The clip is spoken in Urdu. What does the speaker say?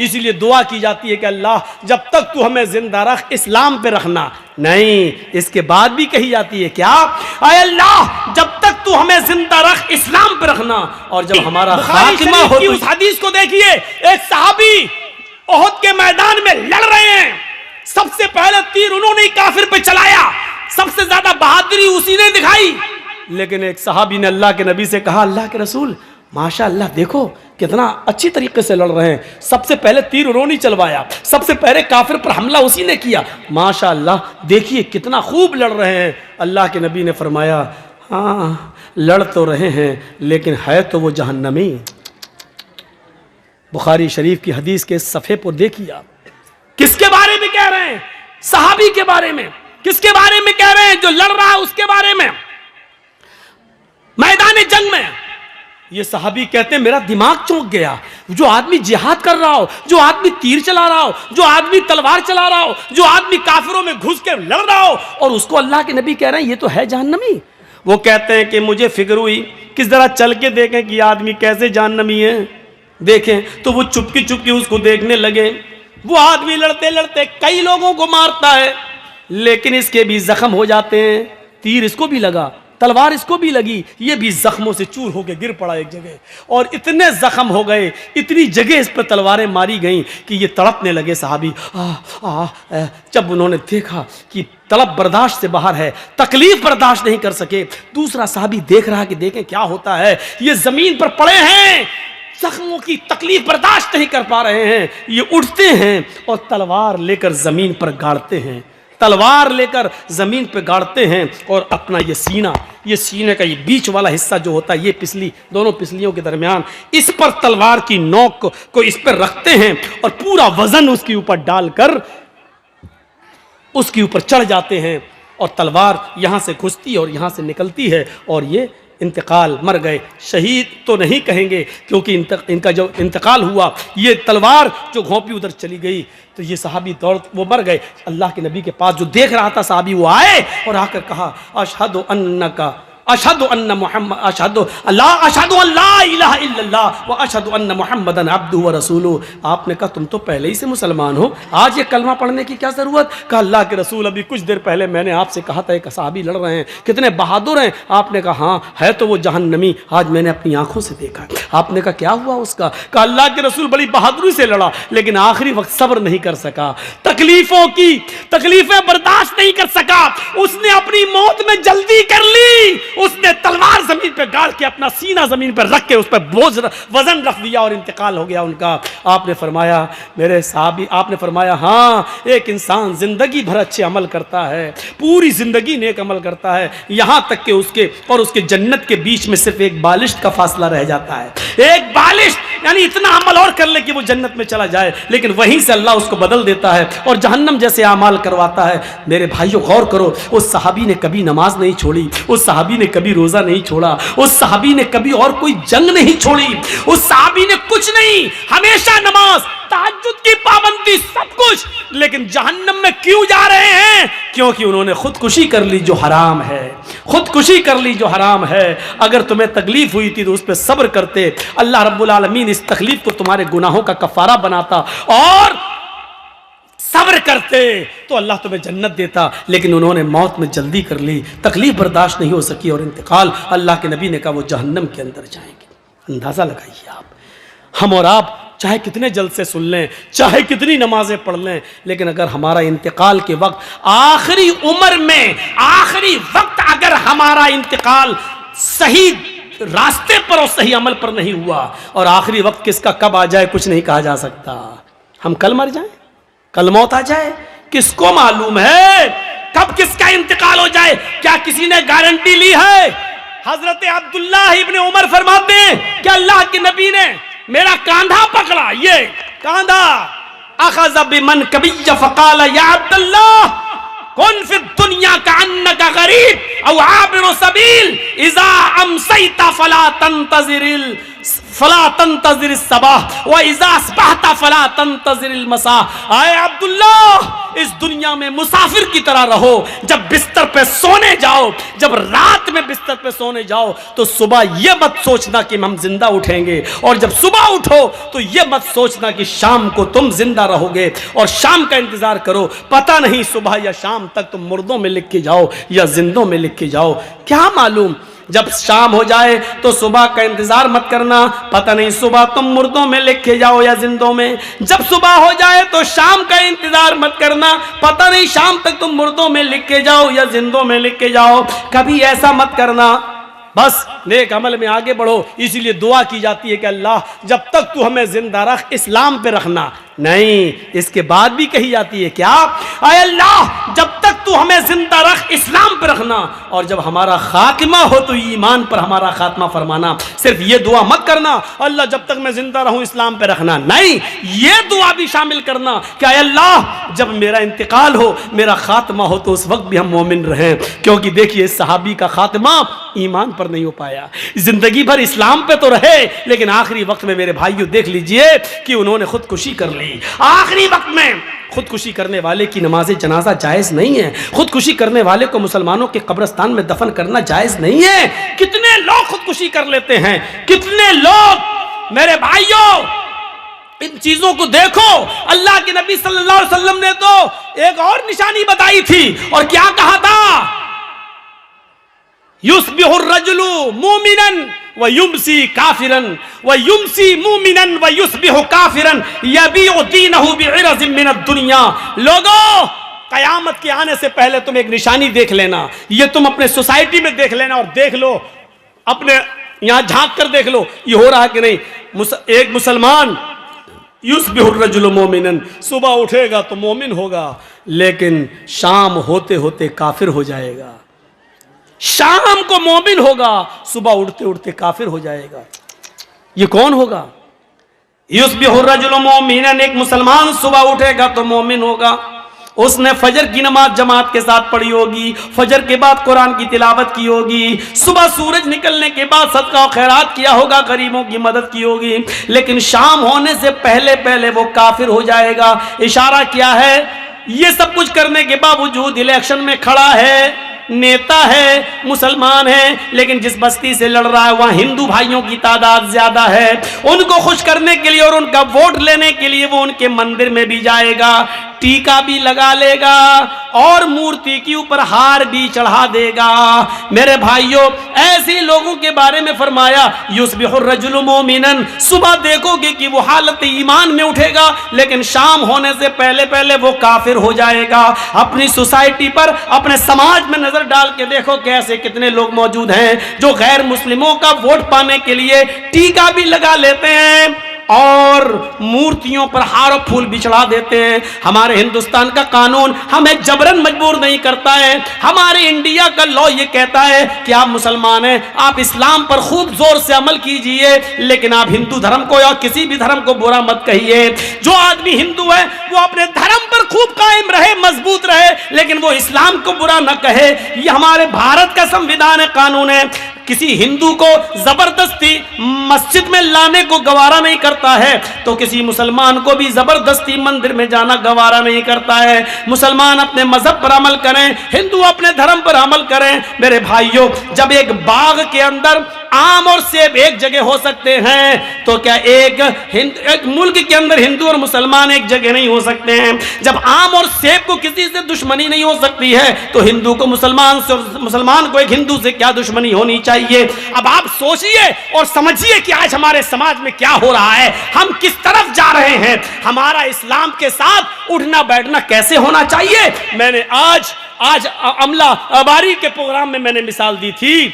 اسی لیے دعا کی جاتی ہے کہ اللہ جب تک تو ہمیں زندہ رکھ اسلام پہ رکھنا. نہیں، اس کے بعد بھی کہی جاتی ہے کیا؟ اے اللہ جب تک تو ہمیں زندہ رکھ اسلام پہ رکھنا، اور جب ہمارا خاتمہ ہو. اس حدیث کو دیکھیے، ایک صحابی احد کے میدان میں لڑ رہے ہیں، سب سے پہلے تیر انہوں نے کافر پہ چلایا، سب سے زیادہ بہادری اسی نے دکھائی. لیکن ایک صحابی نے اللہ کے نبی سے کہا، اللہ کے رسول ماشاء اللہ دیکھو کتنا اچھی طریقے سے لڑ رہے ہیں، سب سے پہلے تیر انہوں نے چلوایا، سب سے پہلے کافر پر حملہ اسی نے کیا، ماشاء اللہ دیکھیے کتنا خوب لڑ رہے ہیں. اللہ کے نبی نے فرمایا، ہاں لڑ تو رہے ہیں لیکن ہے تو وہ جہنمی. بخاری شریف کی حدیث کے صفحے پر دیکھیے آپ کس کے بارے میں کہہ رہے ہیں؟ صحابی کے بارے میں. کس کے بارے میں کہہ رہے ہیں؟ جو لڑ رہا ہے اس کے بارے میں. میدان جنگ میں یہ صحابی کہتے ہیں میرا دماغ چونک گیا. جو آدمی جہاد کر رہا ہو، جو آدمی تیر چلا رہا ہو، جو آدمی تلوار چلا رہا ہو، جو آدمی کافروں میں گھس کے لڑ رہا ہو، اور اس کو اللہ کے نبی کہہ رہے ہیں یہ تو ہے جہنمی. وہ کہتے ہیں کہ مجھے فکر ہوئی کس طرح چل کے دیکھیں کہ یہ آدمی کیسے جہنمی ہے. دیکھیں تو وہ چپکی چپکی اس کو دیکھنے لگے. وہ آدمی لڑتے لڑتے کئی لوگوں کو مارتا ہے، لیکن اس کے بھی زخم ہو جاتے ہیں. تیر اس کو بھی لگا، تلوار اس کو بھی لگی، یہ بھی زخموں سے چور ہو کے گر پڑا ایک جگہ. اور اتنے زخم ہو گئے، اتنی جگہ اس پر تلواریں ماری گئیں کہ یہ تڑپنے لگے صحابی. جب انہوں نے دیکھا کہ طلب برداشت سے باہر ہے، تکلیف برداشت نہیں کر سکے. دوسرا صحابی دیکھ رہا کہ دیکھیں کیا ہوتا ہے، یہ زمین پر پڑے ہیں، زخموں کی تکلیف برداشت نہیں کر پا رہے ہیں. یہ اٹھتے ہیں اور تلوار لے کر زمین پر گاڑتے ہیں، تلوار لے کر زمین پہ گاڑتے ہیں، اور اپنا یہ سینے کا یہ بیچ والا حصہ جو ہوتا ہے، یہ پسلی، دونوں پسلیوں کے درمیان اس پر تلوار کی نوک کو اس پر رکھتے ہیں، اور پورا وزن اس کے اوپر ڈال کر اس کے اوپر چڑھ جاتے ہیں، اور تلوار یہاں سے گھستی اور یہاں سے نکلتی ہے، اور یہ انتقال، مر گئے. شہید تو نہیں کہیں گے کیونکہ ان کا جو انتقال ہوا، یہ تلوار جو گھونپی ادھر چلی گئی، تو یہ صحابی وہ مر گئے. اللہ کے نبی کے پاس جو دیکھ رہا تھا صحابی، وہ آئے اور آ کر کہا، اشہد انکا اشہد ان محمد اشہد اللہ اشہد ان لا الہ الا اللہ و اشہد ان محمدن عبدہ و رسولہ. آپ نے کہا تم تو پہلے ہی سے مسلمان ہو، آج یہ کلمہ پڑھنے کی کیا ضرورت؟ کہا اللہ کے رسول ابھی کچھ دیر پہلے میں نے آپ سے کہا تھا ایک صحابی لڑ رہے ہیں، کتنے بہادر ہیں. آپ نے کہا ہاں ہے تو وہ جہنمی، آج میں نے اپنی آنکھوں سے دیکھا. آپ نے کہا کیا ہوا اس کا؟ کہا اللہ کے رسول بڑی بہادری سے لڑا، لیکن آخری وقت صبر نہیں کر سکا، تکلیفیں برداشت نہیں کر سکا، اس نے اپنی موت میں جلدی کر لی. اس نے تلوار زمین پہ گاڑ کے اپنا سینہ زمین پہ رکھ کے اس پہ بوجھ وزن رکھ دیا اور انتقال ہو گیا ان کا. آپ نے فرمایا میرے صحابی، آپ نے فرمایا ہاں ایک انسان زندگی بھر اچھے عمل کرتا ہے، پوری زندگی نیک عمل کرتا ہے، یہاں تک کہ اس کے اور اس کے جنت کے بیچ میں صرف ایک بالشت کا فاصلہ رہ جاتا ہے. ایک بالشت یعنی اتنا عمل اور کر لے کہ وہ جنت میں چلا جائے، لیکن وہیں سے اللہ اس کو بدل دیتا ہے اور جہنم جیسے اعمال کرواتا ہے. میرے بھائیو غور کرو، اس صحابی نے کبھی نماز نہیں چھوڑی، اس صحابی نے کبھی روزہ نہیں چھوڑا، اس صحابی نے کبھی اور کوئی جنگ نہیں چھوڑی، اس صحابی نے کچھ نہیں، ہمیشہ نماز، تہجد کی پابندی، سب کچھ. لیکن جہنم میں کیوں جا رہے ہیں؟ کیونکہ انہوں نے خودکشی کر لی جو حرام ہے، خودکشی کر لی جو حرام ہے. اگر تمہیں تکلیف ہوئی تھی تو اس پہ صبر کرتے، اللہ رب العالمین اس تکلیف کو تمہارے گناہوں کا کفارہ بناتا اور صبر کرتے تو اللہ تمہیں جنت دیتا. لیکن انہوں نے موت میں جلدی کر لی، تکلیف برداشت نہیں ہو سکی اور انتقال. اللہ کے نبی نے کہا وہ جہنم کے اندر جائیں گے. اندازہ لگائیے آپ، ہم اور آپ چاہے کتنے جلد سے سن لیں، چاہے کتنی نمازیں پڑھ لیں، لیکن اگر ہمارا انتقال کے وقت، آخری عمر میں آخری وقت اگر ہمارا انتقال صحیح راستے پر اور صحیح عمل پر نہیں ہوا، اور آخری وقت کس کا کب آ جائے کچھ نہیں کہا جا سکتا. ہم کل مر جائیں، کل موت آ جائے، کس کو معلوم ہے کب کس کا انتقال ہو جائے؟ کیا کسی نے گارنٹی لی ہے؟ حضرت عبداللہ ابن عمر فرماتے ہیں کہ اللہ کے نبی نے میرا کاندھا پکڑا، یہ کاندھا، اخذ بمنکبی فقال یا عبداللہ کن فی الدنیا کانک غریب او عابر سبیل اذا امسیت فلا تنتظر فلا تنتظر الصباح واذا اصبحت فلا تنتظر المساء۔ اے عبداللہ اس دنیا میں مسافر کی طرح رہو، جب بستر پہ سونے جاؤ، جب رات میں بستر پہ سونے جاؤ تو صبح یہ مت سوچنا کہ ہم زندہ اٹھیں گے، اور جب صبح اٹھو تو یہ مت سوچنا کہ شام کو تم زندہ رہو گے اور شام کا انتظار کرو، پتہ نہیں صبح یا شام تک تم مردوں میں لکھ کے جاؤ یا زندوں میں لکھ کے جاؤ، کیا معلوم جب شام ہو جائے تو صبح کا انتظار مت کرنا، پتہ نہیں صبح تم مردوں میں لکھے جاؤ یا زندوں میں، جب صبح ہو جائے تو شام کا انتظار مت کرنا، پتہ نہیں شام تک تم مردوں میں لکھے جاؤ یا زندوں میں لکھے جاؤ، کبھی ایسا مت کرنا، بس نیک عمل میں آگے بڑھو۔ اسی لیے دعا کی جاتی ہے کہ اللہ جب تک تو ہمیں زندہ رکھ اسلام پہ رکھنا، نہیں اس کے بعد بھی کہی جاتی ہے کیا، اے اللہ جب تک تو ہمیں زندہ رکھ اسلام پہ رکھنا، اور جب ہمارا خاتمہ ہو تو ایمان پر ہمارا خاتمہ فرمانا۔ صرف یہ دعا مت کرنا اللہ جب تک میں زندہ رہوں اسلام پہ رکھنا، نہیں یہ دعا بھی شامل کرنا کہ اے اللہ جب میرا انتقال ہو، میرا خاتمہ ہو تو اس وقت بھی ہم مومن رہیں، کیونکہ دیکھیے صحابی کا خاتمہ ایمان پر نہیں ہو پایا، زندگی بھر اسلام پہ تو رہے لیکن آخری وقت میں میرے بھائیوں دیکھ لیجئے کہ انہوں نے خودکشی کر لی۔ آخری وقت میں خودکشی کرنے والے کی نماز جنازہ جائز نہیں ہے، خودکشی کرنے والے کو مسلمانوں کے قبرستان میں دفن کرنا جائز نہیں ہے۔ کتنے لوگ خودکشی کر لیتے ہیں، کتنے لوگ، میرے بھائیوں ان چیزوں کو دیکھو۔ اللہ کے نبی صلی اللہ علیہ وسلم نے تو ایک اور نشانی بتائی تھی، اور کیا کہا تھا، یصبح الرجل مومنا ویمسی کافرا ویمسی مومنا ویصبح کافرا یبیع دینہ بعرض من الدنیا۔ لوگوں قیامت کے آنے سے پہلے تم ایک نشانی دیکھ لینا، یہ تم اپنے سوسائٹی میں دیکھ لینا، اور دیکھ لو اپنے یہاں جھانک کر دیکھ لو یہ ہو رہا کہ نہیں۔ ایک مسلمان یصبح الرجل مومنا، صبح اٹھے گا تو مومن ہوگا لیکن شام ہوتے ہوتے کافر ہو جائے گا، شام کو مومن ہوگا صبح اٹھتے اٹھتے کافر ہو جائے گا۔ یہ کون ہوگا؟ یصبح الرجل مومنا، ایک مسلمان صبح اٹھے گا تو مومن ہوگا، اس نے فجر کی نماز جماعت کے ساتھ پڑھی ہوگی، فجر کے بعد قرآن کی تلاوت کی ہوگی، صبح سورج نکلنے کے بعد صدقہ و خیرات کیا ہوگا، غریبوں کی مدد کی ہوگی، لیکن شام ہونے سے پہلے پہلے وہ کافر ہو جائے گا۔ اشارہ کیا ہے؟ یہ سب کچھ کرنے کے باوجود الیکشن میں کھڑا ہے، نیتا ہے، مسلمان ہے، لیکن جس بستی سے لڑ رہا ہے وہاں ہندو بھائیوں کی تعداد زیادہ ہے، ان کو خوش کرنے کے لیے اور ان کا ووٹ لینے کے لیے وہ ان کے مندر میں بھی جائے گا، ٹیکا بھی لگا لے گا اور مورتی کے اوپر ہار بھی چڑھا دے گا۔ میرے بھائیوں ایسے لوگوں کے بارے میں فرمایا یصبح الرجل مومنا، صبح دیکھو گے کہ وہ حالت ایمان میں اٹھے گا لیکن شام ہونے سے پہلے پہلے وہ کافر ہو جائے گا۔ اپنی سوسائٹی پر، اپنے سماج میں نظر ڈال کے دیکھو کہ ایسے کتنے لوگ موجود ہیں جو غیر مسلموں کا ووٹ پانے کے لیے ٹیکا بھی لگا لیتے ہیں اور مورتیوں پر ہار و پھول بھی چڑھا دیتے ہیں۔ ہمارے ہندوستان کا قانون ہمیں جبرن مجبور نہیں کرتا ہے، ہمارے انڈیا کا لا یہ کہتا ہے کہ آپ مسلمان ہیں، آپ اسلام پر خوب زور سے عمل کیجئے لیکن آپ ہندو دھرم کو یا کسی بھی دھرم کو برا مت کہیے۔ جو آدمی ہندو ہے وہ اپنے دھرم پر خوب قائم رہے، مضبوط رہے، لیکن وہ اسلام کو برا نہ کہے۔ یہ ہمارے بھارت کا سمویدھان قانون ہے۔ کسی ہندو کو زبردستی مسجد میں لانے کو گوارا نہیں کرتا ہے تو کسی مسلمان کو بھی زبردستی مندر میں جانا گوارا نہیں کرتا ہے۔ مسلمان اپنے مذہب پر عمل کریں، ہندو اپنے دھرم پر عمل کریں۔ میرے بھائیوں جب ایک باغ کے اندر آم اور سیب ایک جگہ ہو سکتے ہیں تو کیا ایک ملک کے اندر ہندو اور مسلمان ایک جگہ نہیں ہو سکتے ہیں؟ جب آم اور سیب کو کسی سے دشمنی نہیں ہو سکتی ہے تو ہندو کو مسلمان کو ایک ہندو سے کیا دشمنی ہونی چاہیے؟ اب آپ سوچئے اور سمجھیے کہ آج ہمارے سماج میں کیا ہو رہا ہے، ہم کس طرف جا رہے ہیں، ہمارا اسلام کے ساتھ اٹھنا بیٹھنا کیسے ہونا چاہیے۔ میں نے آج عملہ باری کے پروگرام میں میں نے مثال دی تھی۔